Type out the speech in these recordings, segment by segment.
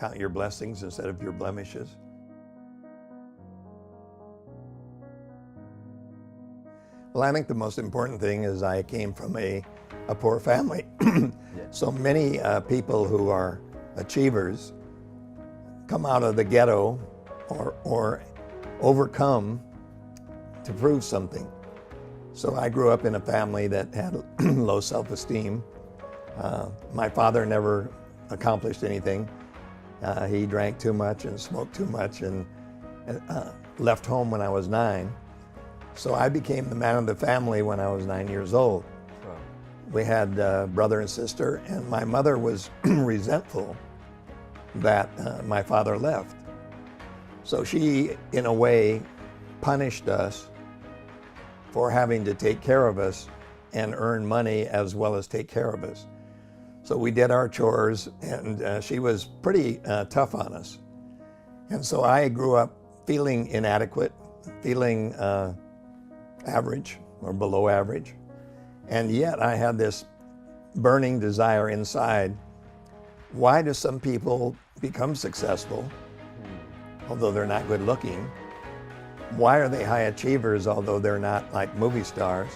count your blessings instead of your blemishes. Well, I think the most important thing is I came from a poor family. So many people who are achievers come out of the ghetto or overcome to prove something. So I grew up in a family that had low self-esteem. My father never accomplished anything. He drank too much and smoked too much and left home when I was 9. So I became the man of the family when I was 9 years old. Wow. We had a brother and sister, and my mother was resentful that my father left. So she, in a way, punished us for having to take care of us and earn money as well as take care of us. So we did our chores, and she was pretty tough on us. And so I grew up feeling inadequate, feeling average or below average. And yet I had this burning desire inside. Why do some people become successful, although they're not good looking? Why are they high achievers, although they're not like movie stars?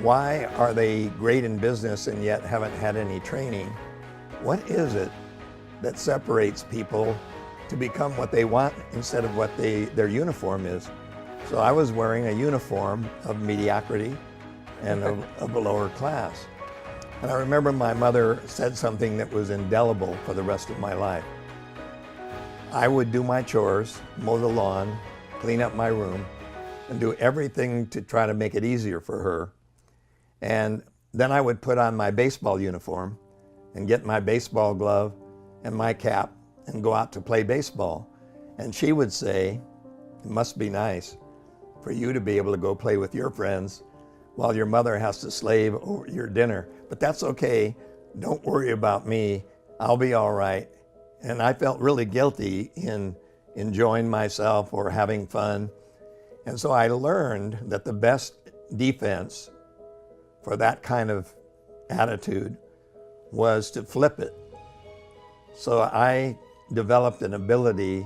Why are they great in business and yet haven't had any training? What is it that separates people to become what they want instead of what their uniform is? So I was wearing a uniform of mediocrity and of a lower class. And I remember my mother said something that was indelible for the rest of my life. I would do my chores, mow the lawn, clean up my room, and do everything to try to make it easier for her. And then I would put on my baseball uniform and get my baseball glove and my cap and go out to play baseball. And she would say, "It must be nice for you to be able to go play with your friends while your mother has to slave over your dinner. But that's okay, don't worry about me, I'll be all right." And I felt really guilty in enjoying myself or having fun. And so I learned that the best defense for that kind of attitude was to flip it. So I developed an ability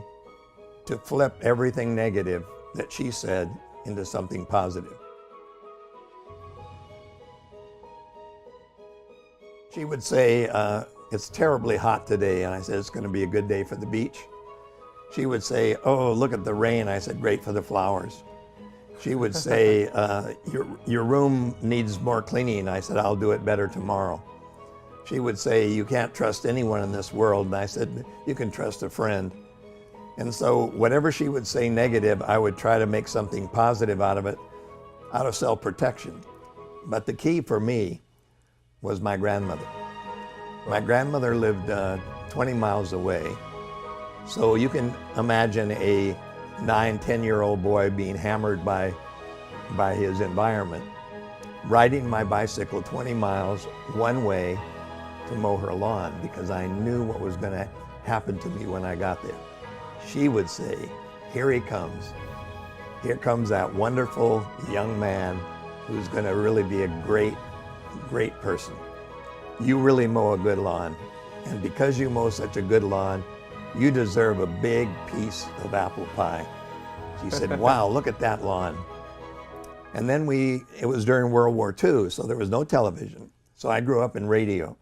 to flip everything negative that she said into something positive. She would say, "It's terribly hot today," and I said, "It's going to be a good day for the beach." She would say, "Oh, look at the rain." I said, "Great for the flowers." She would say, your room needs more cleaning." I said, "I'll do it better tomorrow." She would say, "You can't trust anyone in this world." And I said, "You can trust a friend." And so whatever she would say negative, I would try to make something positive out of it, out of self-protection. But the key for me was my grandmother. My grandmother lived 20 miles away. So you can imagine a 9, 10-year-old boy being hammered by his environment, riding my bicycle 20 miles one way to mow her lawn because I knew what was going to happen to me when I got there. She would say, "Here he comes. Here comes that wonderful young man who's going to really be a great, great person. You really mow a good lawn. And because you mow such a good lawn, you deserve a big piece of apple pie." She said, "Wow, look at that lawn." And then it was during World War II, so there was no television. So I grew up in radio.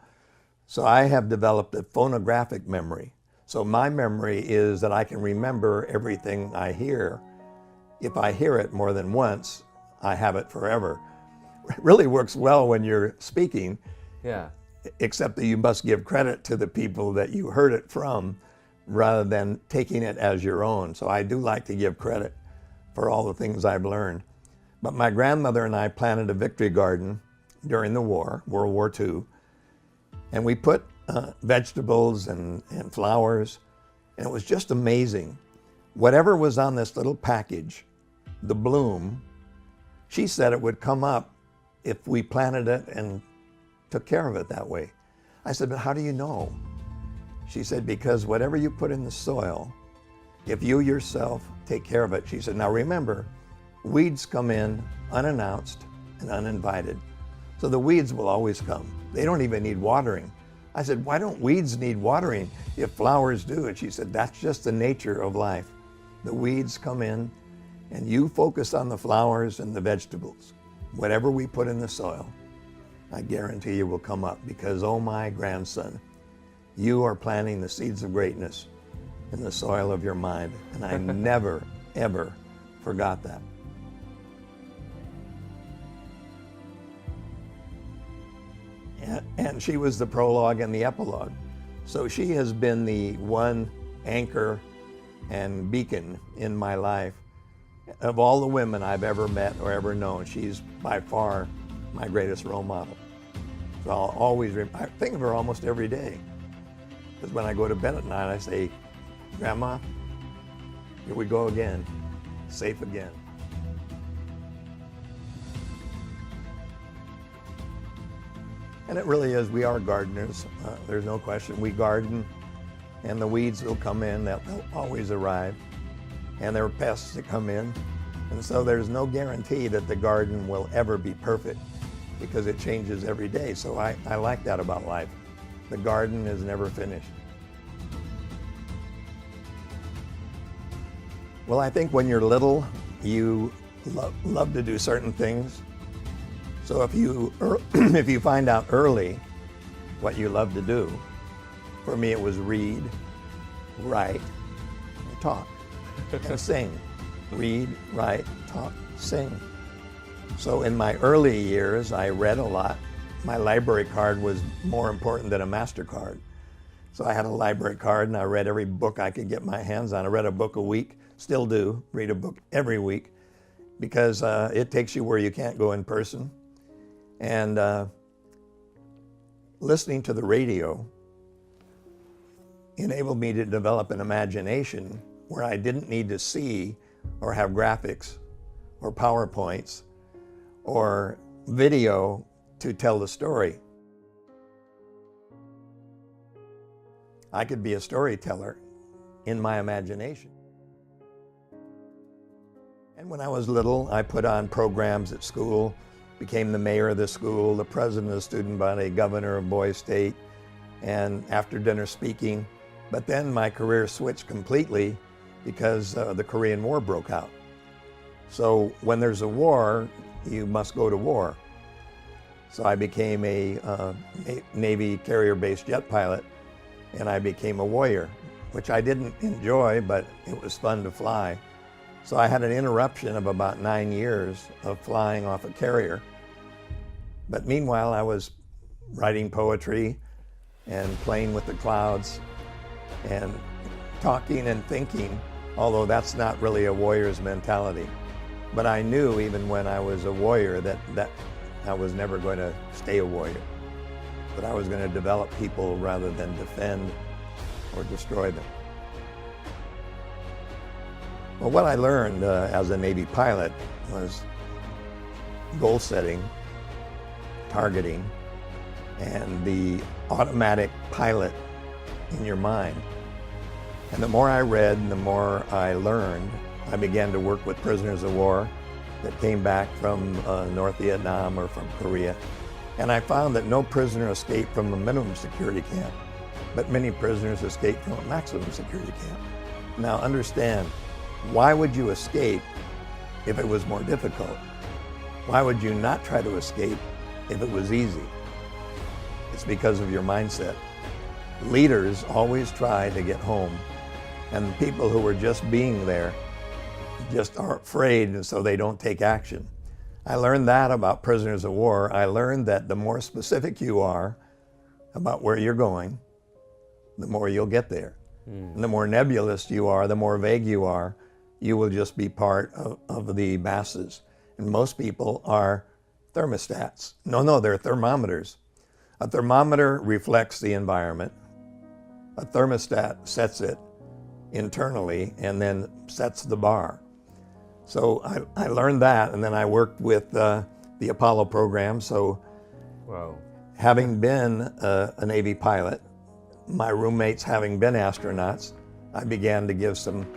So I have developed a phonographic memory. So my memory is that I can remember everything I hear. If I hear it more than once, I have it forever. It really works well when you're speaking. Yeah. Except that you must give credit to the people that you heard it from rather than taking it as your own. So I do like to give credit for all the things I've learned. But my grandmother and I planted a victory garden during the war, World War II, and we put vegetables and flowers, and it was just amazing. Whatever was on this little package, the bloom, she said it would come up if we planted it and took care of it that way. I said, "But how do you know?" She said, "Because whatever you put in the soil, if you yourself take care of it." She said, "Now remember, weeds come in unannounced and uninvited. So the weeds will always come. They don't even need watering. I said, why don't weeds need watering if flowers do? And she said, that's just the nature of life. The weeds come in and you focus on the flowers and the vegetables. Whatever we put in the soil, I guarantee you will come up, because, oh my grandson, you are planting the seeds of greatness in the soil of your mind. And I never, ever forgot that. And she was the prologue and the epilogue. So she has been the one anchor and beacon in my life. Of all the women I've ever met or ever known, she's by far my greatest role model. So I'll always, I think of her almost every day. Because when I go to bed at night, I say, Grandma, here we go again, safe again. And it really is, we are gardeners. There's no question. We garden, and the weeds will come in, they'll always arrive. And there are pests that come in. And so there's no guarantee that the garden will ever be perfect, because it changes every day. So I like that about life. The garden is never finished. Well, I think when you're little, you love to do certain things. So if you find out early what you love to do, for me it was read, write, talk, and sing. Read, write, talk, sing. So in my early years, I read a lot. My library card was more important than a MasterCard. So I had a library card and I read every book I could get my hands on. I read a book a week, still do, read a book every week, because it takes you where you can't go in person. And listening to the radio enabled me to develop an imagination where I didn't need to see or have graphics or PowerPoints or video to tell the story. I could be a storyteller in my imagination. And when I was little, I put on programs at school, became the mayor of the school, the president of the student body, governor of Boy State, and after dinner speaking. But then my career switched completely because the Korean War broke out. So when there's a war, you must go to war. So I became a Navy carrier-based jet pilot, and I became a warrior, which I didn't enjoy, but it was fun to fly. So I had an interruption of about 9 years of flying off a carrier. But meanwhile, I was writing poetry and playing with the clouds and talking and thinking, although that's not really a warrior's mentality. But I knew even when I was a warrior that I was never going to stay a warrior, but I was going to develop people rather than defend or destroy them. Well, what I learned as a Navy pilot was goal setting, targeting, and the automatic pilot in your mind. And the more I read and the more I learned, I began to work with prisoners of war that came back from North Vietnam or from Korea. And I found that no prisoner escaped from a minimum security camp, but many prisoners escaped from a maximum security camp. Now understand, why would you escape if it was more difficult? Why would you not try to escape if it was easy? It's because of your mindset. Leaders always try to get home, and the people who are just being there just are afraid, and so they don't take action. I learned that about prisoners of war. I learned that the more specific you are about where you're going, the more you'll get there. And the more nebulous you are, the more vague you are, you will just be part of the masses. And most people are thermostats. No, they're thermometers. A thermometer reflects the environment. A thermostat sets it internally and then sets the bar. So I learned that, and then I worked with the Apollo program. So having been a Navy pilot, my roommates having been astronauts, I began to give some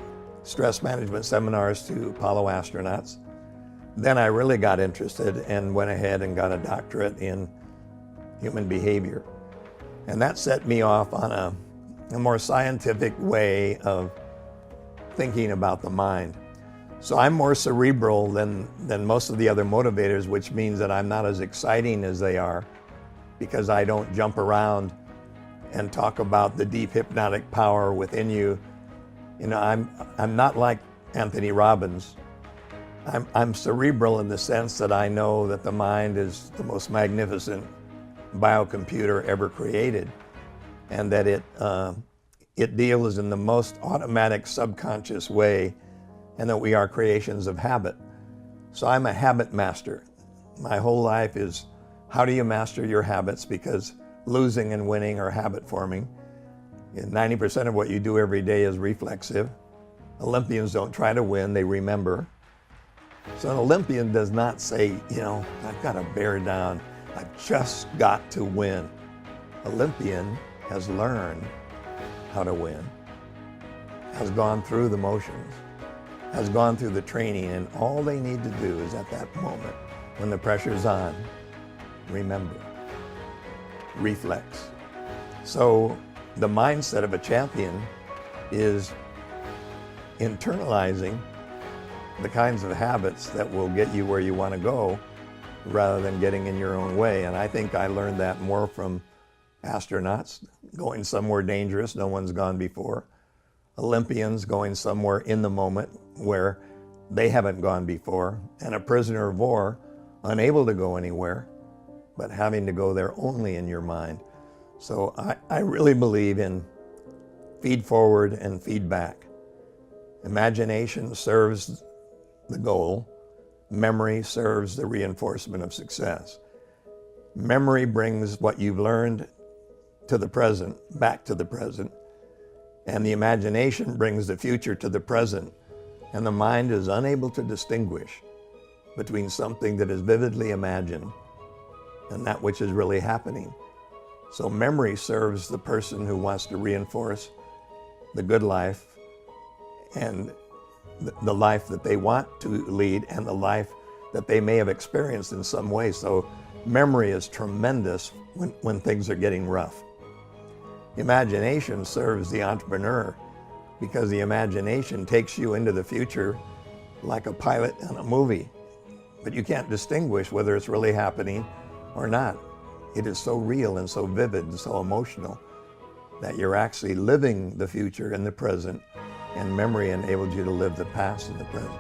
stress management seminars to Apollo astronauts. Then I really got interested and went ahead and got a doctorate in human behavior. And that set me off on a more scientific way of thinking about the mind. So I'm more cerebral than most of the other motivators, which means that I'm not as exciting as they are, because I don't jump around and talk about the deep hypnotic power within you. You know, I'm not like Anthony Robbins. I'm cerebral in the sense that I know that the mind is the most magnificent biocomputer ever created, and that it deals in the most automatic subconscious way, and that we are creations of habit. So I'm a habit master. My whole life is, how do you master your habits? Because losing and winning are habit forming. And 90% of what you do every day is reflexive. Olympians don't try to win, they remember. So an Olympian does not say, you know, I've got to bear down, I've just got to win. Olympian has learned how to win, has gone through the motions, has gone through the training, and all they need to do is at that moment, when the pressure's on, remember, reflex. So the mindset of a champion is internalizing the kinds of habits that will get you where you want to go rather than getting in your own way. And I think I learned that more from astronauts going somewhere dangerous no one's gone before, Olympians going somewhere in the moment where they haven't gone before, and a prisoner of war unable to go anywhere, but having to go there only in your mind. So I really believe in feed forward and feedback. Imagination serves the goal. Memory serves the reinforcement of success. Memory brings what you've learned to the present, back to the present. And the imagination brings the future to the present. And the mind is unable to distinguish between something that is vividly imagined and that which is really happening. So memory serves the person who wants to reinforce the good life and the life that they want to lead and the life that they may have experienced in some way. So memory is tremendous when things are getting rough. Imagination serves the entrepreneur because the imagination takes you into the future like a pilot in a movie, but you can't distinguish whether it's really happening or not. It is so real and so vivid and so emotional that you're actually living the future in the present, and memory enables you to live the past in the present.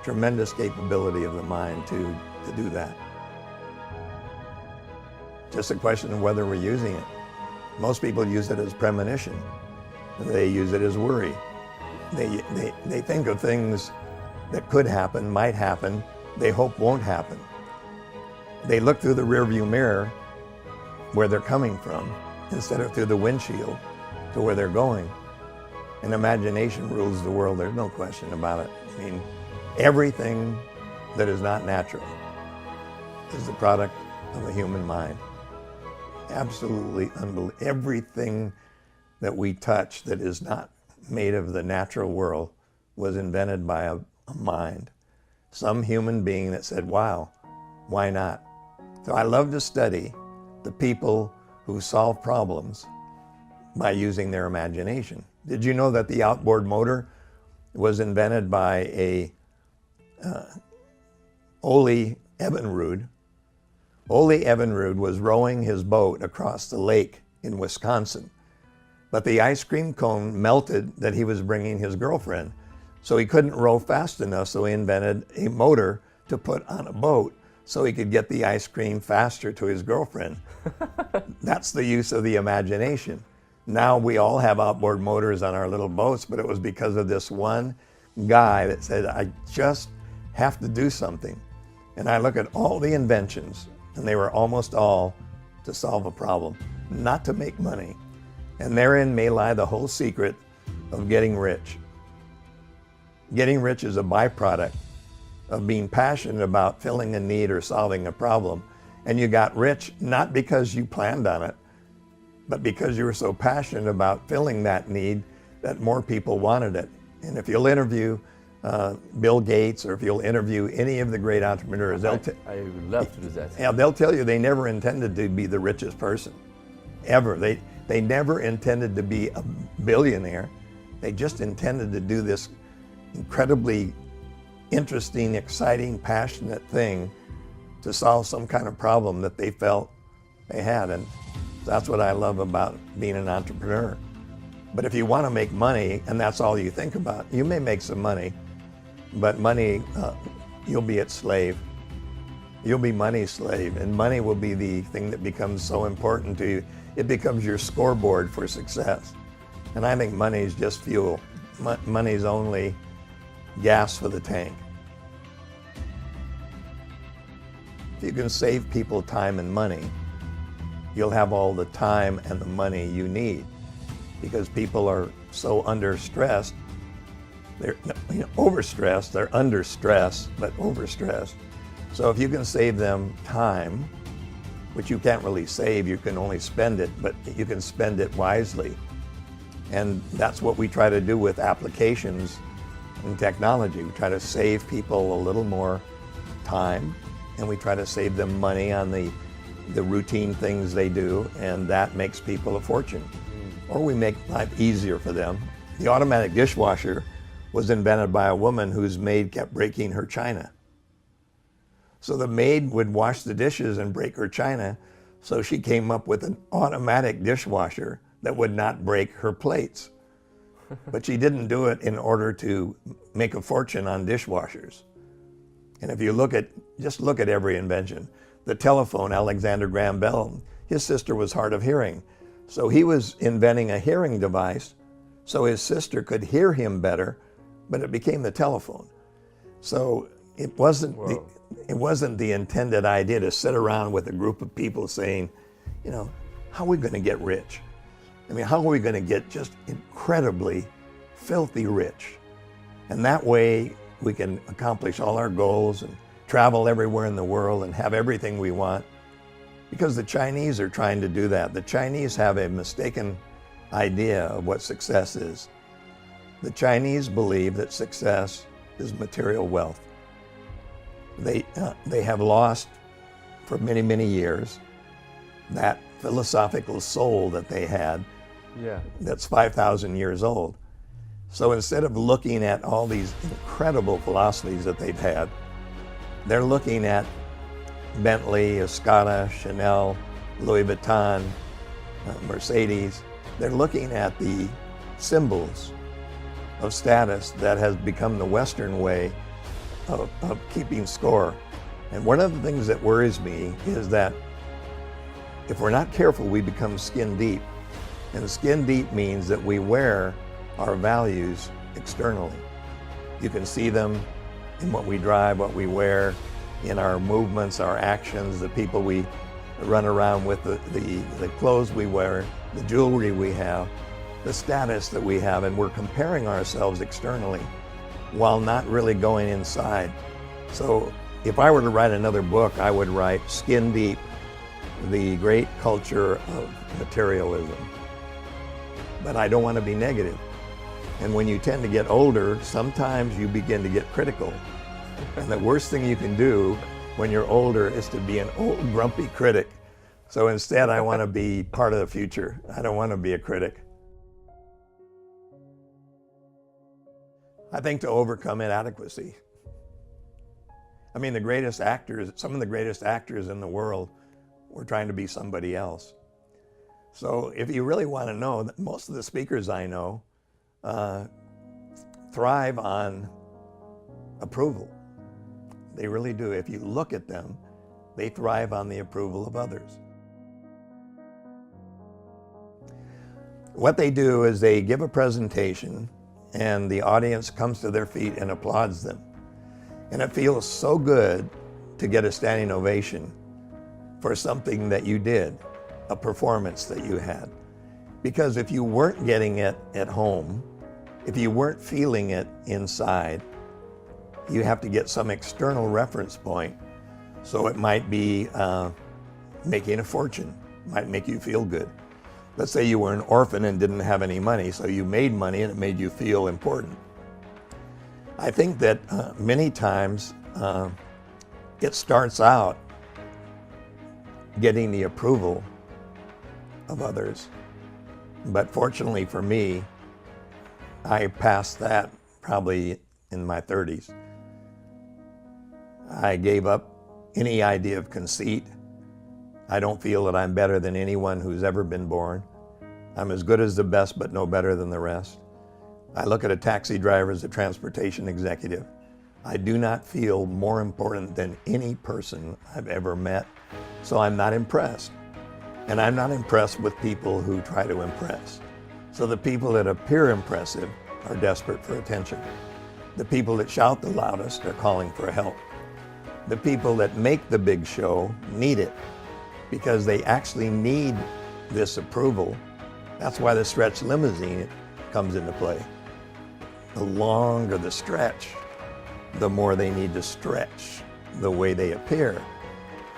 Tremendous capability of the mind to do that. Just a question of whether we're using it. Most people use it as premonition. They use it as worry. They think of things that could happen, might happen, they hope won't happen. They look through the rearview mirror where they're coming from instead of through the windshield to where they're going. And imagination rules the world, there's no question about it. I mean, everything that is not natural is the product of a human mind. Absolutely unbelievable. Everything that we touch that is not made of the natural world was invented by a mind. Some human being that said, wow, why not? So I love to study the people who solve problems by using their imagination. Did you know that the outboard motor was invented by a Ole Evinrude? Ole Evinrude was rowing his boat across the lake in Wisconsin, but the ice cream cone melted that he was bringing his girlfriend. So he couldn't row fast enough, so he invented a motor to put on a boat so he could get the ice cream faster to his girlfriend. That's the use of the imagination. Now we all have outboard motors on our little boats, but it was because of this one guy that said, I just have to do something. And I look at all the inventions, and they were almost all to solve a problem, not to make money. And therein may lie the whole secret of getting rich. Getting rich is a byproduct of being passionate about filling a need or solving a problem. And you got rich not because you planned on it, but because you were so passionate about filling that need that more people wanted it. And if you'll interview Bill Gates, or if you'll interview any of the great entrepreneurs, I would love to do that. Yeah, they'll tell you they never intended to be the richest person. ever. They never intended to be a billionaire. They just intended to do this incredibly interesting, exciting, passionate thing to solve some kind of problem that they felt they had. And that's what I love about being an entrepreneur. But if you want to make money and that's all you think about, you may make some money, but money, you'll be its slave. You'll be money's slave, and money will be the thing that becomes so important to you. It becomes your scoreboard for success. And I think money is just fuel. Money's only gas for the tank. If you can save people time and money, you'll have all the time and the money you need, because people are so under-stressed. They're overstressed, they're under stress, but overstressed. So if you can save them time, which you can't really save, you can only spend it, but you can spend it wisely. And that's what we try to do with applications in technology. We try to save people a little more time, and we try to save them money on the routine things they do, and that makes people a fortune. Or we make life easier for them. The automatic dishwasher was invented by a woman whose maid kept breaking her china. So the maid would wash the dishes and break her china, so she came up with an automatic dishwasher that would not break her plates. But she didn't do it in order to make a fortune on dishwashers. And if you just look at every invention. The telephone, Alexander Graham Bell, his sister was hard of hearing. So he was inventing a hearing device so his sister could hear him better, but it became the telephone. So it wasn't the intended idea to sit around with a group of people saying, how are we going to get rich? I mean, how are we going to get just incredibly filthy rich? And that way we can accomplish all our goals and travel everywhere in the world and have everything we want. Because the Chinese are trying to do that. The Chinese have a mistaken idea of what success is. The Chinese believe that success is material wealth. They have lost for many, many years that philosophical soul that they had. That's 5,000 years old. So instead of looking at all these incredible philosophies that they've had, they're looking at Bentley, Escada, Chanel, Louis Vuitton, Mercedes. They're looking at the symbols of status that has become the Western way of keeping score. And one of the things that worries me is that if we're not careful, we become skin deep. And skin deep means that we wear our values externally. You can see them in what we drive, what we wear, in our movements, our actions, the people we run around with, the clothes we wear, the jewelry we have, the status that we have, and we're comparing ourselves externally while not really going inside. So if I were to write another book, I would write Skin Deep, the great culture of materialism. But I don't want to be negative. And when you tend to get older, sometimes you begin to get critical. And the worst thing you can do when you're older is to be an old grumpy critic. So instead, I want to be part of the future. I don't want to be a critic. I think to overcome inadequacy. I mean, some of the greatest actors in the world were trying to be somebody else. So if you really want to know, most of the speakers I know thrive on approval. They really do. If you look at them, they thrive on the approval of others. What they do is they give a presentation and the audience comes to their feet and applauds them. And it feels so good to get a standing ovation for something that you did, a performance that you had. Because if you weren't getting it at home, if you weren't feeling it inside, you have to get some external reference point. So it might be making a fortune, might make you feel good. Let's say you were an orphan and didn't have any money, so you made money and it made you feel important. I think that many times it starts out getting the approval of others. But fortunately for me, I passed that probably in my 30s. I gave up any idea of conceit. I don't feel that I'm better than anyone who's ever been born. I'm as good as the best, but no better than the rest. I look at a taxi driver as a transportation executive. I do not feel more important than any person I've ever met, so I'm not impressed. And I'm not impressed with people who try to impress. So the people that appear impressive are desperate for attention. The people that shout the loudest are calling for help. The people that make the big show need it because they actually need this approval. That's why the stretch limousine comes into play. The longer the stretch, the more they need to stretch the way they appear.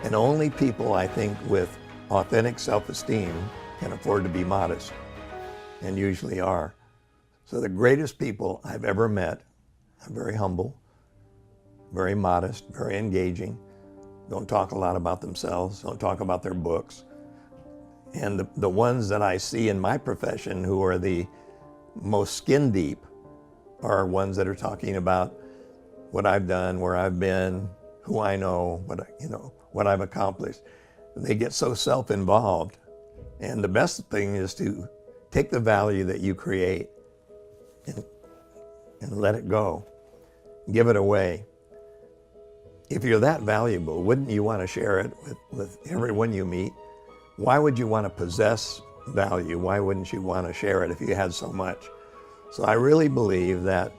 And only people, I think, with authentic self-esteem can afford to be modest, and usually are. So the greatest people I've ever met are very humble, very modest, very engaging, don't talk a lot about themselves, don't talk about their books. And the ones that I see in my profession who are the most skin deep are ones that are talking about what I've done, where I've been, who I know, what I've accomplished. They get so self-involved. And the best thing is to take the value that you create and let it go. Give it away. If you're that valuable, wouldn't you want to share it with everyone you meet? Why would you want to possess value? Why wouldn't you want to share it if you had so much? So I really believe that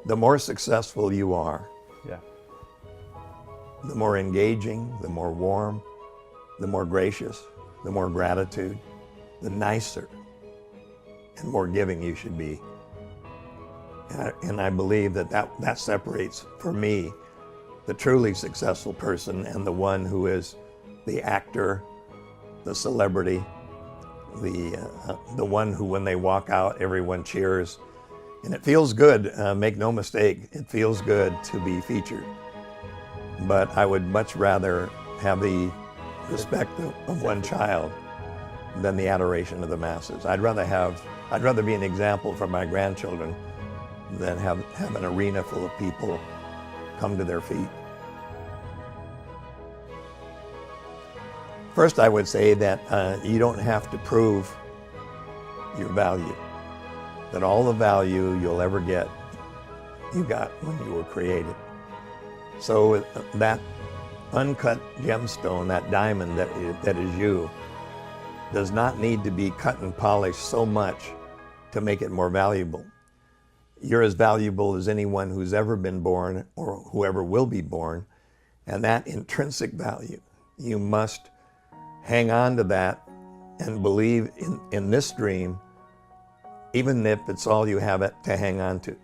the more successful you are, the more engaging, the more warm, the more gracious, the more gratitude, the nicer and more giving you should be. And I believe that separates, for me, the truly successful person and the one who is the actor, the celebrity, the one who, when they walk out, everyone cheers. And it feels good, make no mistake, it feels good to be featured. But I would much rather have the respect of one child than the adoration of the masses. I'd rather be an example for my grandchildren than have an arena full of people come to their feet. First, I would say that you don't have to prove your value, that all the value you'll ever get, you got when you were created. So that uncut gemstone, that diamond that is you, does not need to be cut and polished so much to make it more valuable. You're as valuable as anyone who's ever been born or whoever will be born, and that intrinsic value, you must hang on to that and believe in this dream, even if it's all you have to hang on to.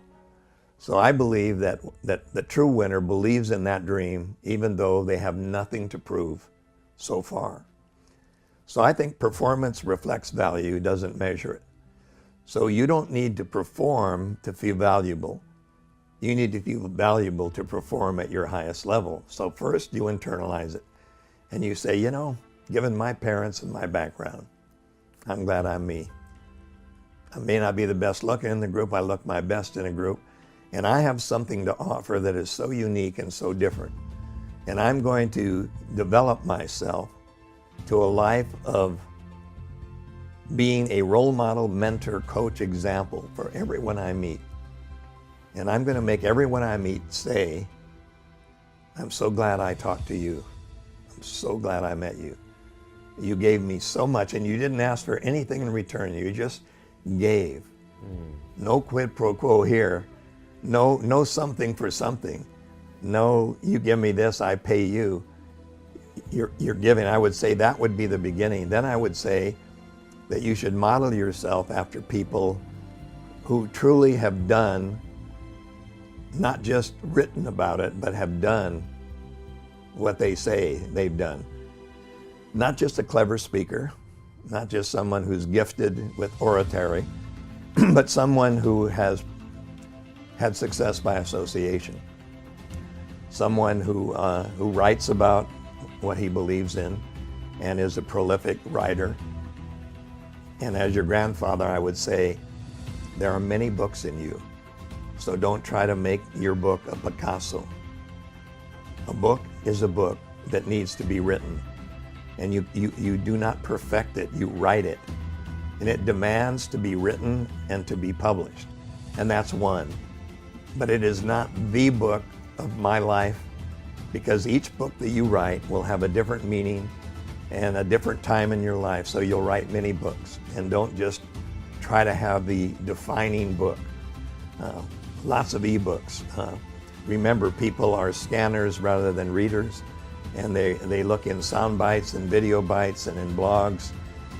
So I believe that the true winner believes in that dream, even though they have nothing to prove so far. So I think performance reflects value, doesn't measure it. So you don't need to perform to feel valuable. You need to feel valuable to perform at your highest level. So first you internalize it and you say, given my parents and my background, I'm glad I'm me. I may not be the best looking in the group, I look my best in a group, and I have something to offer that is so unique and so different. And I'm going to develop myself to a life of being a role model, mentor, coach, example for everyone I meet. And I'm going to make everyone I meet say, I'm so glad I talked to you. I'm so glad I met you. You gave me so much, and you didn't ask for anything in return. You just gave. No quid pro quo here. No something for something. No, you give me this, I pay you. You're giving. I would say that would be the beginning. Then I would say that you should model yourself after people who truly have done, not just written about it, but have done what they say they've done. Not just a clever speaker, not just someone who's gifted with oratory, but someone who has had success by association. Someone who writes about what he believes in, and is a prolific writer. And as your grandfather, I would say, there are many books in you. So don't try to make your book a Picasso. A book is a book that needs to be written. And you do not perfect it, you write it. And it demands to be written and to be published. And that's one. But it is not the book of my life, because each book that you write will have a different meaning and a different time in your life. So you'll write many books, and don't just try to have the defining book. Lots of ebooks. Remember, people are scanners rather than readers, and they look in sound bites and video bites and in blogs.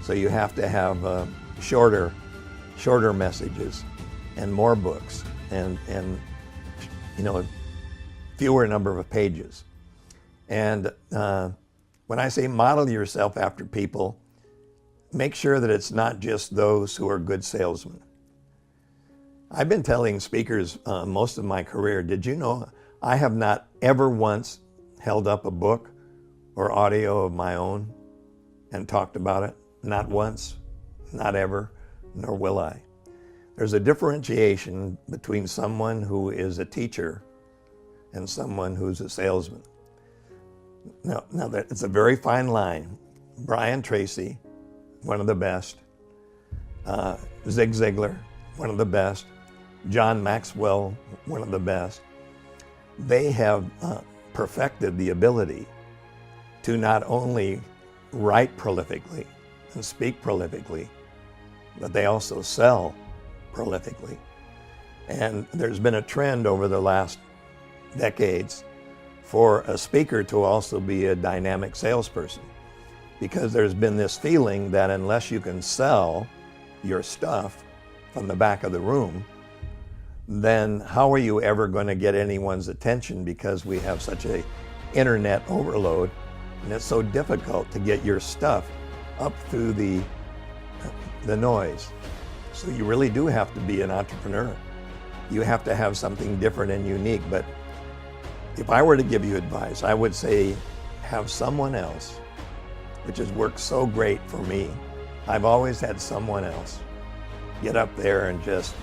So you have to have shorter messages and more books and fewer number of pages. And when I say model yourself after people, make sure that it's not just those who are good salesmen. I've been telling speakers most of my career, did you know I have not ever once held up a book or audio of my own and talked about it? Not once, not ever, nor will I. There's a differentiation between someone who is a teacher and someone who's a salesman. Now it's a very fine line. Brian Tracy, one of the best. Zig Ziglar, one of the best. John Maxwell, one of the best. They have perfected the ability to not only write prolifically and speak prolifically, but they also sell prolifically. And there's been a trend over the last decades for a speaker to also be a dynamic salesperson, because there's been this feeling that unless you can sell your stuff from the back of the room, then how are you ever going to get anyone's attention, because we have such a internet overload, and it's so difficult to get your stuff up through the noise. So you really do have to be an entrepreneur. You have to have something different and unique. But if I were to give you advice, I would say have someone else, which has worked so great for me. I've always had someone else get up there and just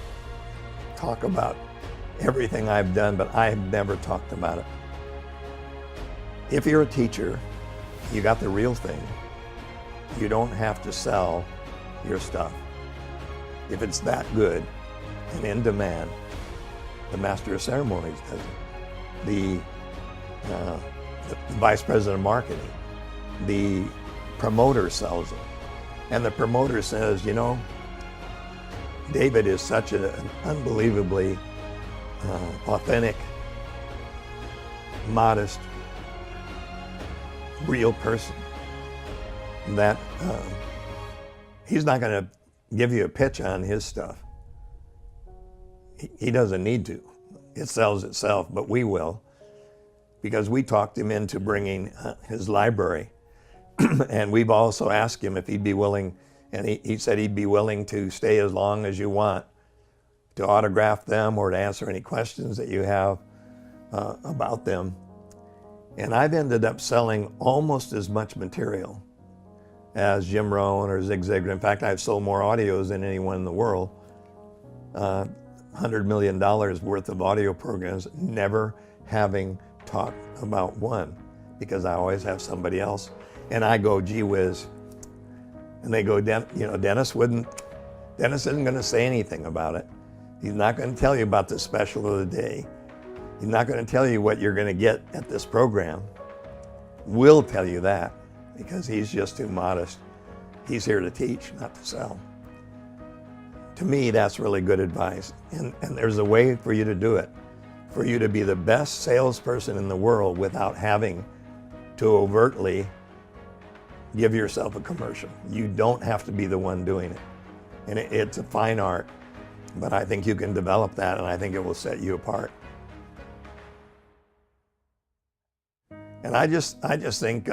talk about everything I've done, but I've never talked about it. If you're a teacher, you got the real thing. You don't have to sell your stuff. If it's that good and in demand, the master of ceremonies does it. The vice president of marketing, the promoter sells it. And the promoter says, you know, David is such an unbelievably authentic, modest, real person that he's not going to give you a pitch on his stuff. He doesn't need to. It sells itself, but we will, because we talked him into bringing his library. And we've also asked him if he'd be willing, and he said he'd be willing to stay as long as you want to autograph them or to answer any questions that you have about them. And I've ended up selling almost as much material as Jim Rohn or Zig Ziglar. In fact, I've sold more audios than anyone in the world. $100 million worth of audio programs, never having talked about one, because I always have somebody else. And I go, gee whiz. And they go, Dennis isn't going to say anything about it. He's not going to tell you about the special of the day. He's not going to tell you what you're going to get at this program. We'll tell you that, because he's just too modest. He's here to teach, not to sell. To me, that's really good advice. And there's a way for you to do it, for you to be the best salesperson in the world without having to overtly give yourself a commercial. You don't have to be the one doing it. And it's a fine art, but I think you can develop that, and I think it will set you apart. And I just think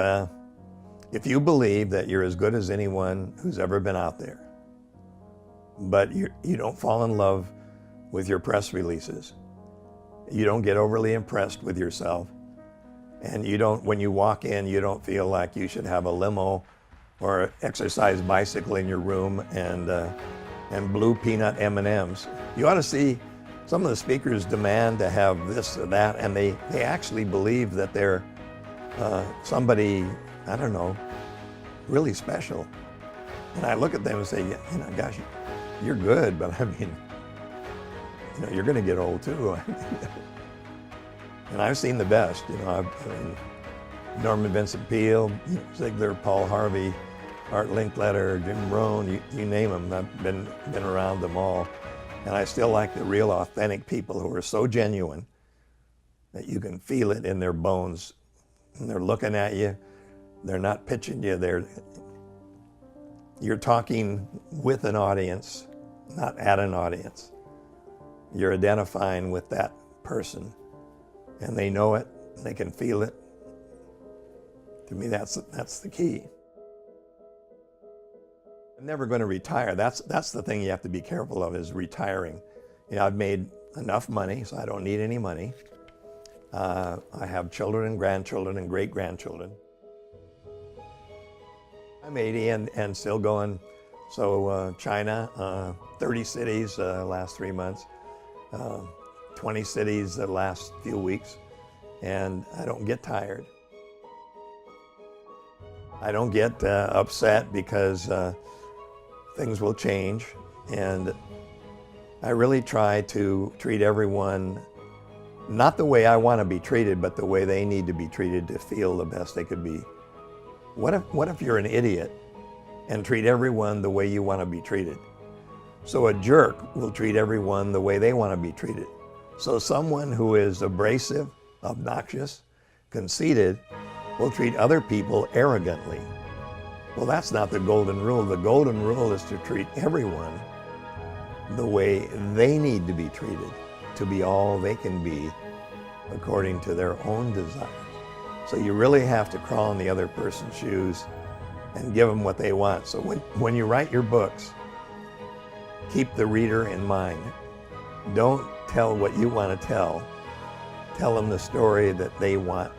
if you believe that you're as good as anyone who's ever been out there, but you don't fall in love with your press releases, you don't get overly impressed with yourself, And you don't, when you walk in, you don't feel like you should have a limo or an exercise bicycle in your room and blue peanut M&Ms. You ought to see some of the speakers demand to have this or that, and they actually believe that they're somebody, I don't know, really special. And I look at them and say, you know, gosh, you're good, but I mean, you know, you're going to get old too. And I've seen the best, you know. I mean, Norman Vincent Peale, Ziegler, Paul Harvey, Art Linkletter, Jim Rohn, you name them. I've been around them all. And I still like the real authentic people who are so genuine that you can feel it in their bones. And they're looking at you. They're not pitching you. You're talking with an audience, not at an audience. You're identifying with that person. And they know it, they can feel it. To me, that's the key. I'm never going to retire. That's the thing you have to be careful of, is retiring. You know, I've made enough money, so I don't need any money. I have children and grandchildren and great-grandchildren. I'm 80 and still going. So China, 30 cities last 3 months. 20 cities the last few weeks, and I don't get tired. I don't get upset because things will change, and I really try to treat everyone not the way I want to be treated, but the way they need to be treated to feel the best they could be. What if you're an idiot and treat everyone the way you want to be treated? So a jerk will treat everyone the way they want to be treated. So someone who is abrasive, obnoxious, conceited, will treat other people arrogantly. Well, that's not the golden rule. The golden rule is to treat everyone the way they need to be treated, to be all they can be according to their own desires. So you really have to crawl in the other person's shoes and give them what they want. So when you write your books, keep the reader in mind. Don't tell what you want to tell. Tell them the story that they want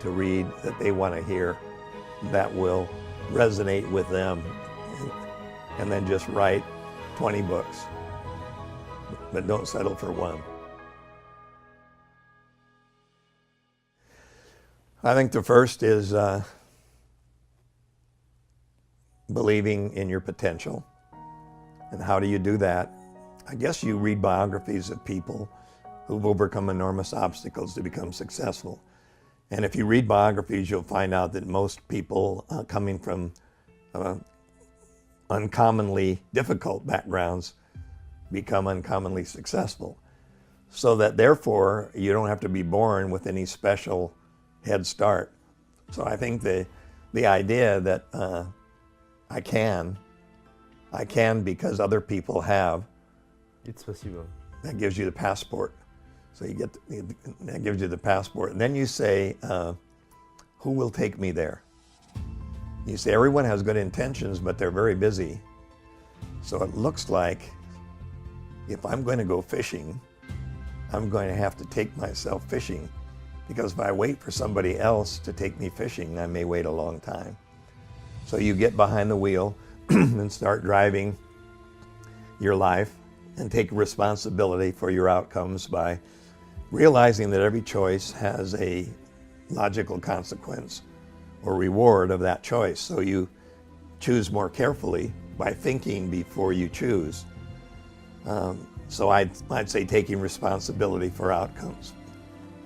to read, that they want to hear, that will resonate with them. And then just write 20 books. But don't settle for one. I think the first is believing in your potential. And how do you do that? I guess you read biographies of people who've overcome enormous obstacles to become successful. And if you read biographies, you'll find out that most people coming from uncommonly difficult backgrounds become uncommonly successful. So that therefore, you don't have to be born with any special head start. So I think the idea that I can because other people have. It's possible. That gives you the passport. So that gives you the passport. And then you say, who will take me there? You say everyone has good intentions, but they're very busy. So it looks like if I'm going to go fishing, I'm going to have to take myself fishing, because if I wait for somebody else to take me fishing, I may wait a long time. So you get behind the wheel and start driving your life and take responsibility for your outcomes by realizing that every choice has a logical consequence or reward of that choice. So you choose more carefully by thinking before you choose. So I'd say taking responsibility for outcomes.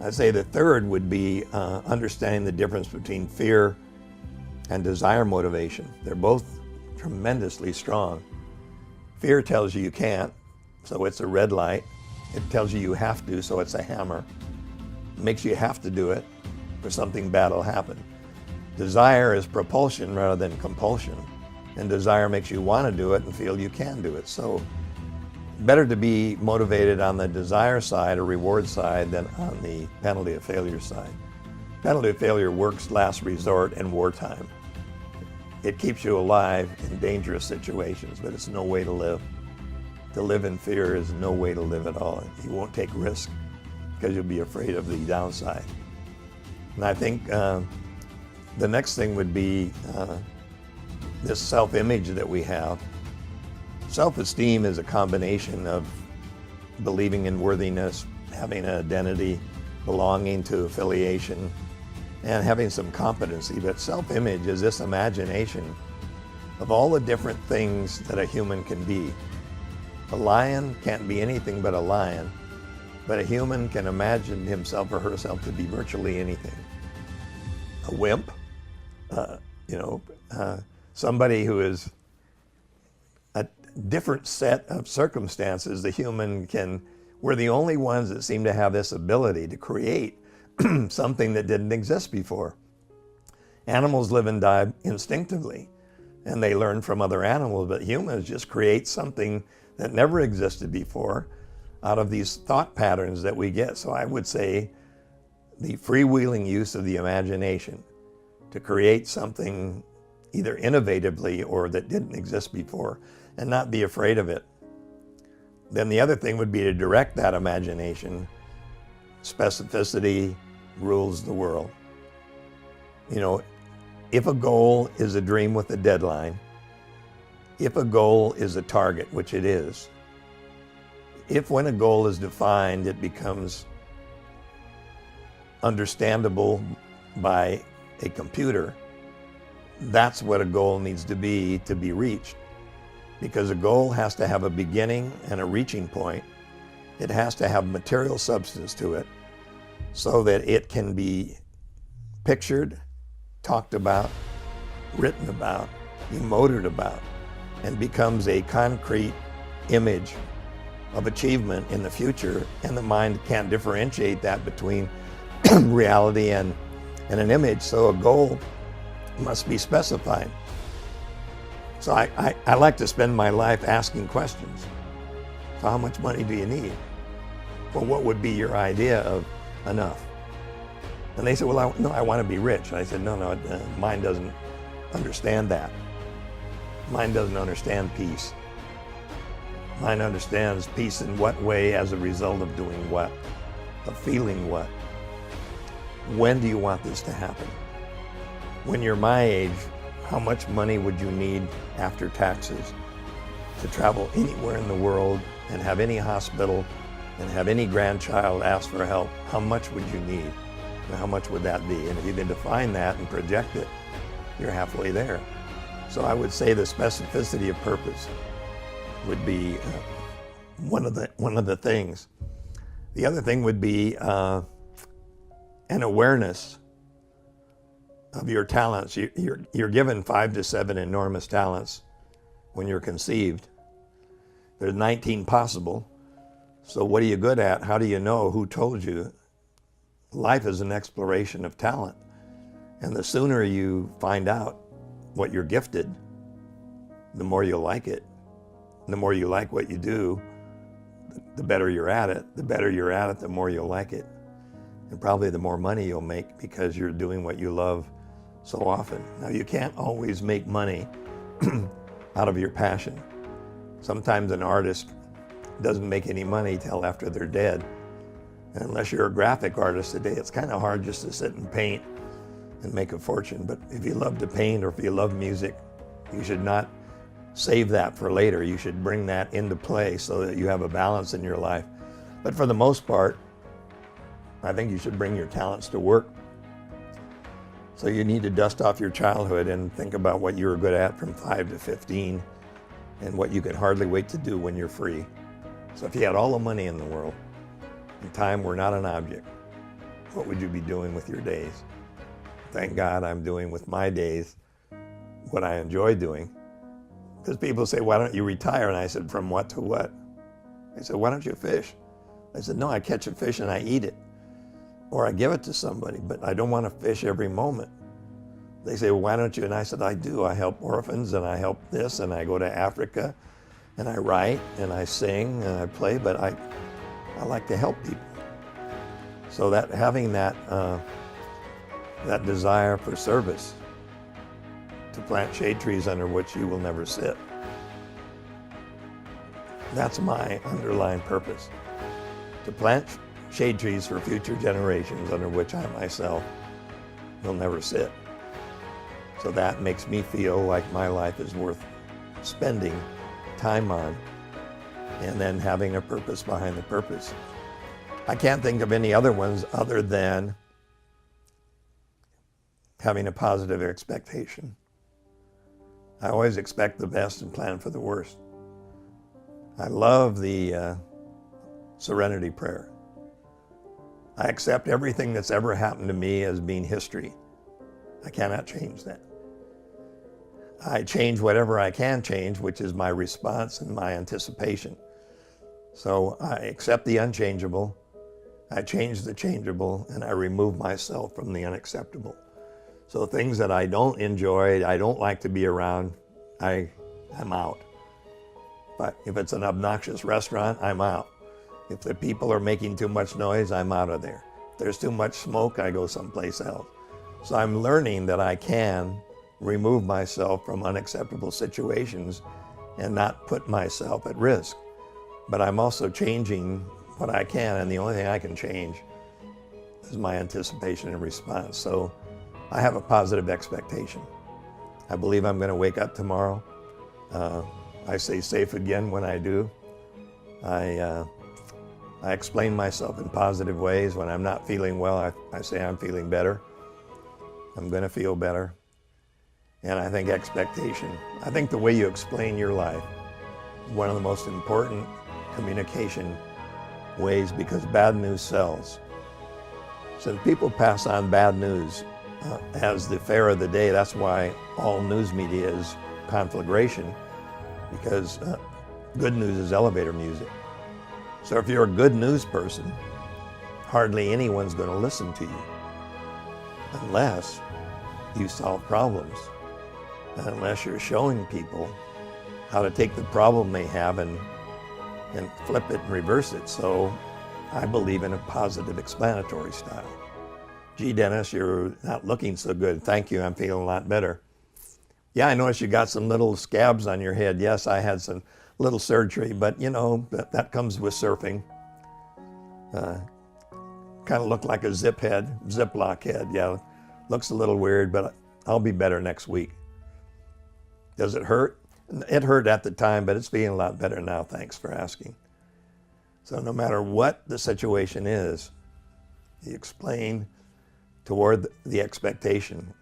I'd say the third would be understanding the difference between fear and desire motivation. They're both tremendously strong. Fear tells you you can't, so it's a red light. It tells you you have to, so it's a hammer. It makes you have to do it, or something bad will happen. Desire is propulsion rather than compulsion, and desire makes you want to do it and feel you can do it. So better to be motivated on the desire side or reward side than on the penalty of failure side. Penalty of failure works last resort in wartime. It keeps you alive in dangerous situations, but it's no way to live. To live in fear is no way to live at all. You won't take risk because you'll be afraid of the downside. And I think the next thing would be this self-image that we have. Self-esteem is a combination of believing in worthiness, having an identity, belonging to affiliation, and having some competency. But self-image is this imagination of all the different things that a human can be. A lion can't be anything but a lion, but a human can imagine himself or herself to be virtually anything. A wimp, somebody who is a different set of circumstances. The human we're the only ones that seem to have this ability to create something that didn't exist before. Animals live and die instinctively, and they learn from other animals, but humans just create something that never existed before out of these thought patterns that we get. So I would say the freewheeling use of the imagination to create something either innovatively or that didn't exist before, and not be afraid of it. Then the other thing would be to direct that imagination. Specificity rules the world. If a goal is a dream with a deadline, if a goal is a target, which it is, if when a goal is defined, it becomes understandable by a computer, that's what a goal needs to be reached. Because a goal has to have a beginning and a reaching point. It has to have material substance to it so that it can be pictured, talked about, written about, emoted about, and becomes a concrete image of achievement in the future. And the mind can't differentiate that between reality and an image. So a goal must be specified. So I like to spend my life asking questions. So how much money do you need? Well, what would be your idea of enough? And they said, well, I want to be rich. And I said, no, mine doesn't understand that. Mine doesn't understand peace. Mine understands peace in what way as a result of doing what, of feeling what. When do you want this to happen? When you're my age, how much money would you need after taxes to travel anywhere in the world and have any hospital and have any grandchild ask for help? How much would you need? And how much would that be? And if you can define that and project it, you're halfway there. So I would say the specificity of purpose would be one of the things. The other thing would be an awareness of your talents. You're given 5 to 7 enormous talents when you're conceived. There's 19 possible. So what are you good at? How do you know? Who told you? Life is an exploration of talent. And the sooner you find out what you're gifted, the more you'll like it. The more you like what you do, the better you're at it. The better you're at it, the more you'll like it. And probably the more money you'll make because you're doing what you love so often. Now, you can't always make money out of your passion. Sometimes an artist doesn't make any money till after they're dead. And unless you're a graphic artist today, it's kind of hard just to sit and paint and make a fortune. But if you love to paint or if you love music, you should not save that for later. You should bring that into play so that you have a balance in your life. But for the most part, I think you should bring your talents to work. So you need to dust off your childhood and think about what you were good at from 5 to 15 and what you could hardly wait to do when you're free. So if you had all the money in the world and time were not an object, what would you be doing with your days? Thank God I'm doing with my days what I enjoy doing. Because people say, why don't you retire? And I said, from what to what? They said, why don't you fish? I said, no, I catch a fish and I eat it. Or I give it to somebody, but I don't want to fish every moment. They say, well, why don't you? And I said, I do. I help orphans and I help this and I go to Africa and I write and I sing and I play, but I like to help people. So that having that desire for service, to plant shade trees under which you will never sit. That's my underlying purpose, to plant shade trees for future generations under which I myself you'll never sit. So that makes me feel like my life is worth spending time on, and then having a purpose behind the purpose. I can't think of any other ones other than having a positive expectation. I always expect the best and plan for the worst. I love the serenity prayer. I accept everything that's ever happened to me as being history. I cannot change that. I change whatever I can change, which is my response and my anticipation. So I accept the unchangeable, I change the changeable, and I remove myself from the unacceptable. So things that I don't enjoy, I don't like to be around, I'm out. But if it's an obnoxious restaurant, I'm out. If the people are making too much noise, I'm out of there. If there's too much smoke, I go someplace else. So I'm learning that I can remove myself from unacceptable situations and not put myself at risk. But I'm also changing what I can, and the only thing I can change is my anticipation and response. So I have a positive expectation. I believe I'm going to wake up tomorrow. I stay safe again when I do. I explain myself in positive ways. When I'm not feeling well, I say I'm feeling better. I'm going to feel better. And I think expectation. I think the way you explain your life is one of the most important communication ways, because bad news sells. So people pass on bad news as the fare of the day. That's why all news media is conflagration, because good news is elevator music. So if you're a good news person, hardly anyone's going to listen to you unless you solve problems, unless you're showing people how to take the problem they have and flip it and reverse it. So I believe in a positive explanatory style. Gee, Dennis, you're not looking so good. Thank you, I'm feeling a lot better. Yeah, I noticed you got some little scabs on your head. Yes, I had some little surgery, but you know, that comes with surfing. Kind of looked like a Ziploc head. Yeah, looks a little weird, but I'll be better next week. Does it hurt? It hurt at the time, but it's feeling a lot better now. Thanks for asking. So no matter what the situation is, you explain toward the expectation,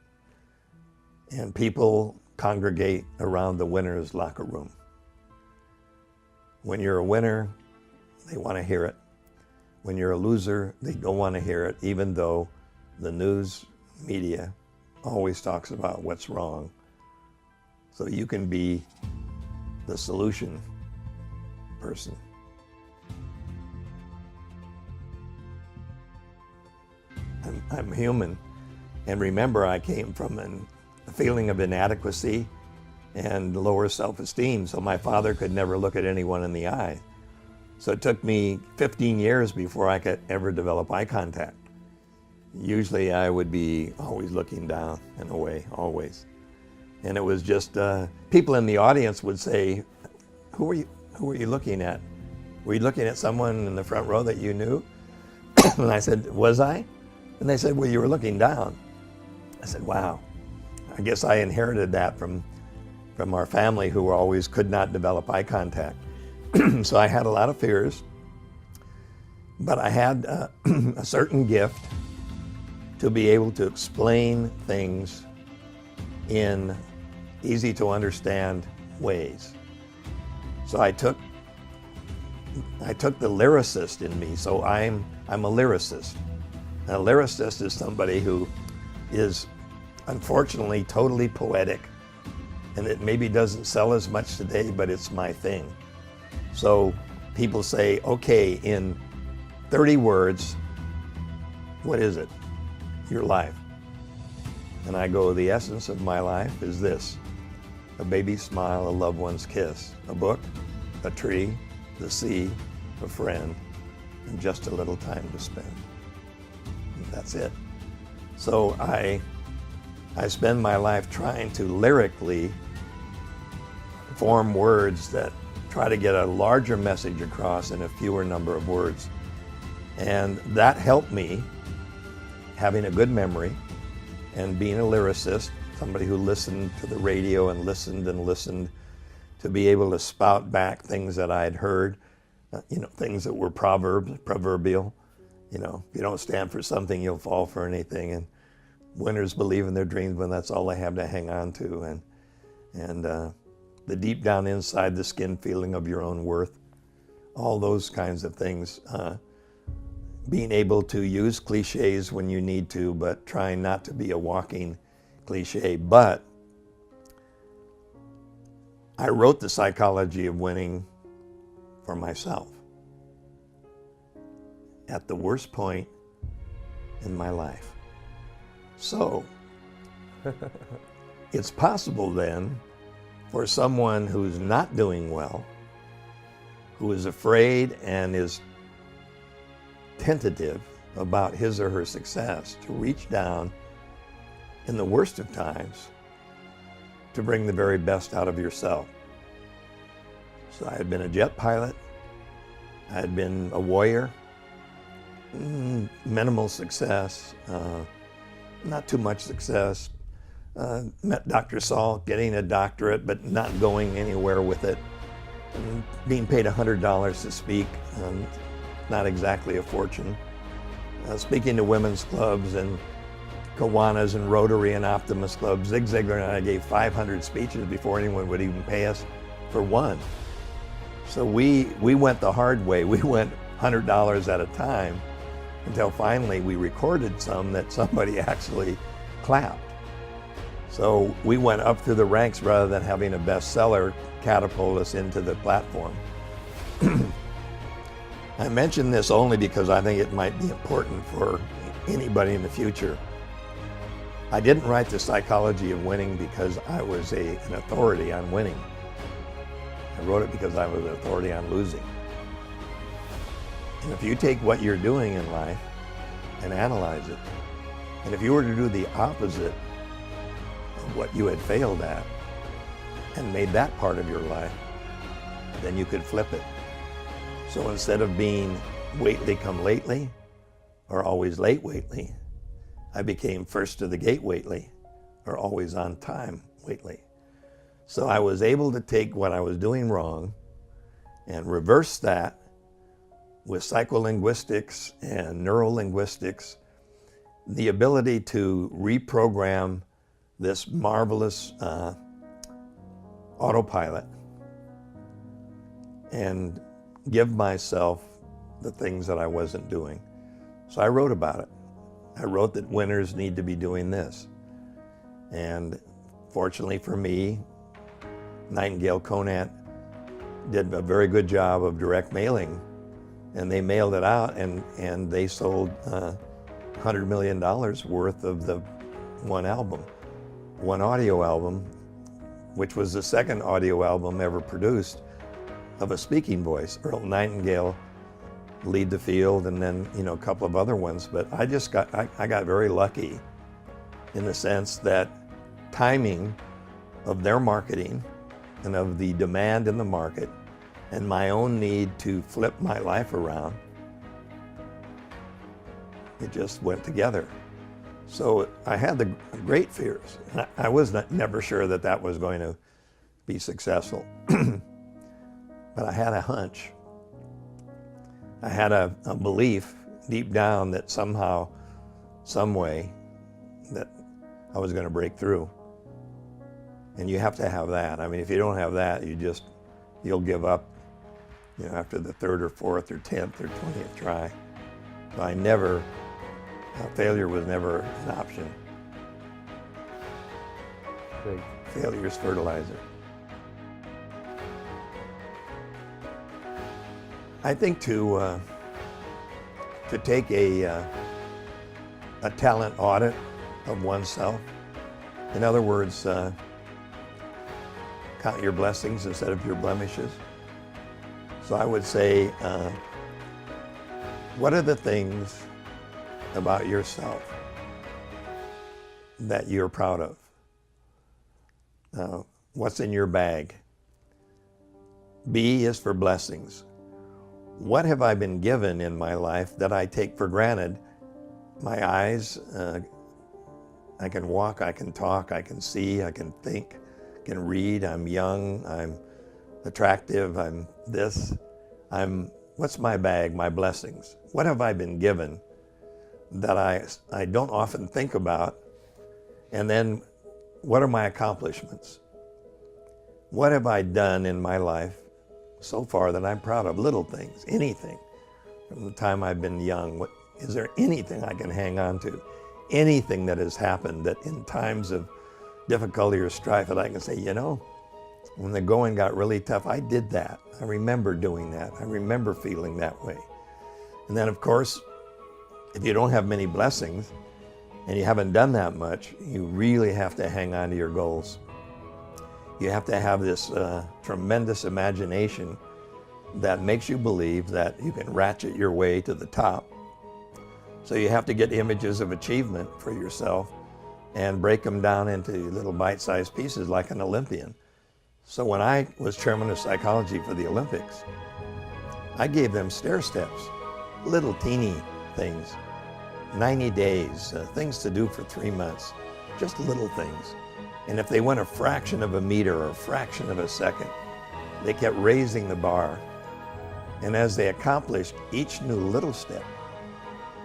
and people congregate around the winner's locker room. When you're a winner, they want to hear it. When you're a loser, they don't want to hear it, even though the news media always talks about what's wrong. So you can be the solution person. I'm human, and remember, I came from a feeling of inadequacy and lower self-esteem, so my father could never look at anyone in the eye. So it took me 15 years before I could ever develop eye contact. Usually I would be always looking down and away, always. And it was just, people in the audience would say, who were you looking at? Were you looking at someone in the front row that you knew? And I said, was I? And they said, well, you were looking down. I said, wow. I guess I inherited that from our family, who always could not develop eye contact. So I had a lot of fears, but I had a certain gift to be able to explain things in easy to understand ways. So I took the lyricist in me. So I'm a lyricist. And a lyricist is somebody who is unfortunately totally poetic, and it maybe doesn't sell as much today, but it's my thing. So people say, okay, in 30 words, what is it? Your life. And I go, the essence of my life is this: a baby's smile, a loved one's kiss, a book, a tree, the sea, a friend, and just a little time to spend. And that's it. So I spend my life trying to lyrically form words that try to get a larger message across in a fewer number of words. And that helped me having a good memory, and being a lyricist, somebody who listened to the radio and listened to be able to spout back things that I had heard, things that were proverbial. If you don't stand for something, you'll fall for anything. And winners believe in their dreams when that's all they have to hang on to. And the deep down inside the skin feeling of your own worth, all those kinds of things. Being able to use cliches when you need to, but trying not to be a walking cliche. But I wrote The Psychology of Winning for myself at the worst point in my life. So it's possible then for someone who's not doing well, who is afraid and is tentative about his or her success, to reach down in the worst of times to bring the very best out of yourself. So I had been a jet pilot, I had been a warrior, minimal success, not too much success. Met Dr. Saul, getting a doctorate, but not going anywhere with it. Being paid $100 to speak, not exactly a fortune. Speaking to women's clubs and Kiwanis and Rotary and Optimist clubs. Zig Ziglar and I gave 500 speeches before anyone would even pay us for one. So we went the hard way. We went $100 at a time until finally we recorded some that somebody actually clapped. So we went up through the ranks rather than having a bestseller catapult us into the platform. I mention this only because I think it might be important for anybody in the future. I didn't write The Psychology of Winning because I was an authority on winning. I wrote it because I was an authority on losing. And if you take what you're doing in life and analyze it, and if you were to do the opposite of what you had failed at and made that part of your life, then you could flip it. So instead of being waitly come lately or always late waitly, I became first to the gate waitly or always on time waitly. So I was able to take what I was doing wrong and reverse that with psycholinguistics and neurolinguistics, the ability to reprogram this marvelous autopilot and give myself the things that I wasn't doing. So I wrote about it. I wrote that winners need to be doing this. And fortunately for me, Nightingale Conant did a very good job of direct mailing, and they mailed it out, and they sold $100 million worth of the one album, one audio album, which was the second audio album ever produced of a speaking voice. Earl Nightingale lead the field, and then a couple of other ones. But I got very lucky in the sense that timing of their marketing and of the demand in the market and my own need to flip my life around, it just went together. So I had the great fears. I was never sure that was going to be successful. But I had a hunch. I had a belief deep down that somehow, some way, that I was going to break through. And you have to have that. I mean, if you don't have that, you'll give up, after the third or fourth or 10th or 20th try. So failure was never an option. Great. Failure is fertilizer. I think to take a talent audit of oneself, in other words, count your blessings instead of your blemishes. So I would say, what are the things about yourself that you're proud of? What's in your bag? B is for blessings. What have I been given in my life that I take for granted? My eyes, I can walk, I can talk, I can see, I can think, I can read, I'm young, I'm attractive, I'm this. What's my bag, my blessings? What have I been given that I don't often think about? And then what are my accomplishments? What have I done in my life so far that I'm proud of? Little things, anything. From the time I've been young, is there anything I can hang on to? Anything that has happened that in times of difficulty or strife that I can say, you know, when the going got really tough, I did that. I remember doing that. I remember feeling that way. And then, of course, if you don't have many blessings and you haven't done that much, you really have to hang on to your goals. You have to have this tremendous imagination that makes you believe that you can ratchet your way to the top. So you have to get images of achievement for yourself and break them down into little bite-sized pieces like an Olympian. So when I was chairman of psychology for the Olympics, I gave them stair steps, little teeny things, 90 days, things to do for 3 months, just little things. And if they went a fraction of a meter or a fraction of a second, they kept raising the bar. And as they accomplished each new little step,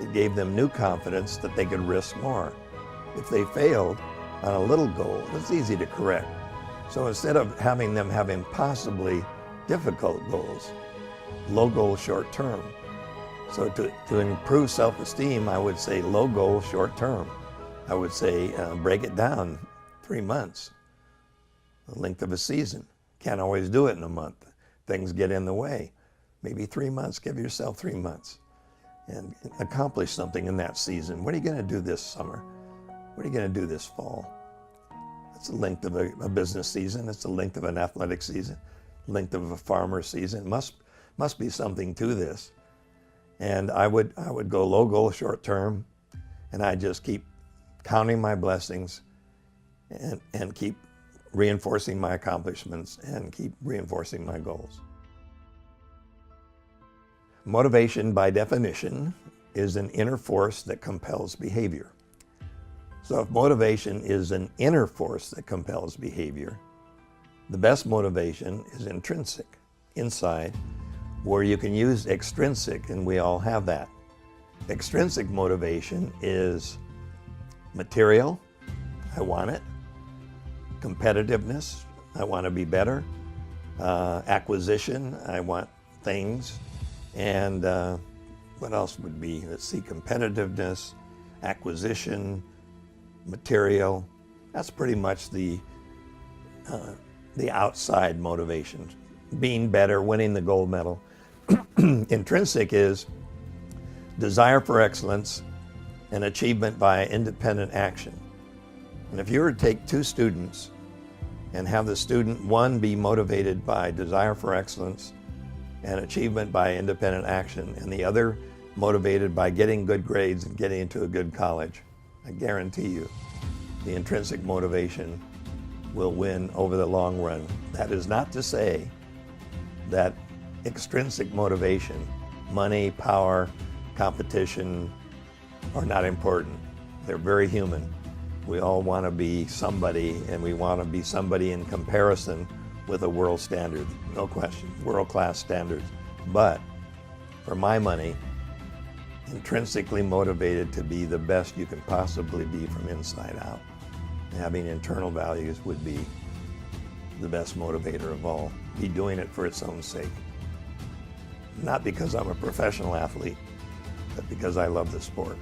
it gave them new confidence that they could risk more. If they failed on a little goal, it's easy to correct. So instead of having them have impossibly difficult goals, low goal short term. So to improve self-esteem, I would say low goal short term. I would say break it down 3 months, the length of a season. Can't always do it in a month. Things get in the way. Maybe 3 months, give yourself 3 months and accomplish something in that season. What are you going to do this summer? What are you going to do this fall? It's the length of a business season. It's the length of an athletic season, length of a farmer season. Must be something to this. And I would go low goal short term, and I just keep counting my blessings and keep reinforcing my accomplishments and keep reinforcing my goals. Motivation, by definition, is an inner force that compels behavior. So if motivation is an inner force that compels behavior, the best motivation is intrinsic, inside, where you can use extrinsic, and we all have that. Extrinsic motivation is material, I want it. Competitiveness, I want to be better. Acquisition, I want things. And what else would be, let's see, competitiveness, acquisition, material. That's pretty much the outside motivation. Being better, winning the gold medal. Intrinsic is desire for excellence and achievement by independent action. And if you were to take two students and have the student one be motivated by desire for excellence and achievement by independent action, and the other motivated by getting good grades and getting into a good college, I guarantee you the intrinsic motivation will win over the long run. That is not to say that extrinsic motivation, money, power, competition, are not important. They're very human. We all want to be somebody, and we want to be somebody in comparison with a world standard, no question, world-class standards. But for my money, intrinsically motivated to be the best you can possibly be from inside out. Having internal values would be the best motivator of all. Be doing it for its own sake. Not because I'm a professional athlete, but because I love the sport.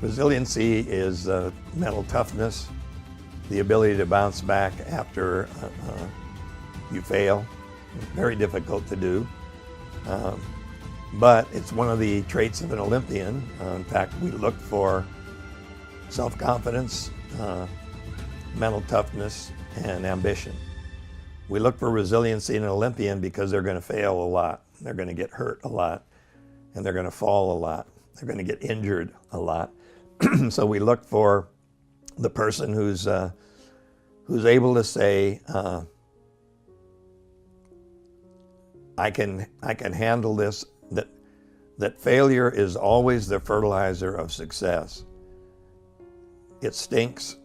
Resiliency is mental toughness, the ability to bounce back after you fail. Very difficult to do. But it's one of the traits of an Olympian. In fact, we look for self-confidence, mental toughness, and ambition. We look for resiliency in an Olympian because they're going to fail a lot. They're going to get hurt a lot, and they're going to fall a lot. They're going to get injured a lot. So we look for the person who's able to say, I can handle this. That failure is always the fertilizer of success. It stinks.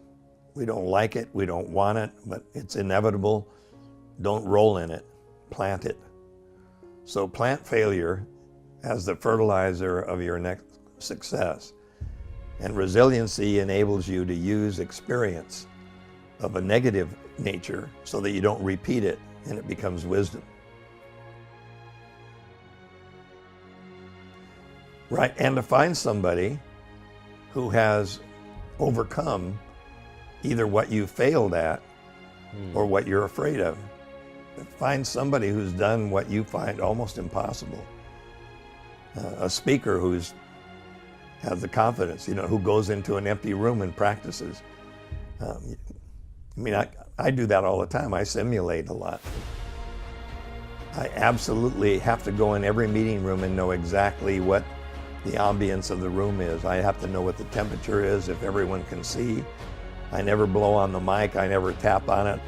We don't like it. We don't want it, but it's inevitable. Don't roll in it. Plant it. So plant failure as the fertilizer of your next success. And resiliency enables you to use experience of a negative nature so that you don't repeat it and it becomes wisdom. Right, and to find somebody who has overcome either what you failed at or what you're afraid of. Find somebody who's done what you find almost impossible. A speaker who's has the confidence, who goes into an empty room and practices. I do that all the time. I simulate a lot. I absolutely have to go in every meeting room and know exactly what the ambience of the room is. I have to know what the temperature is, if everyone can see. I never blow on the mic. I never tap on it.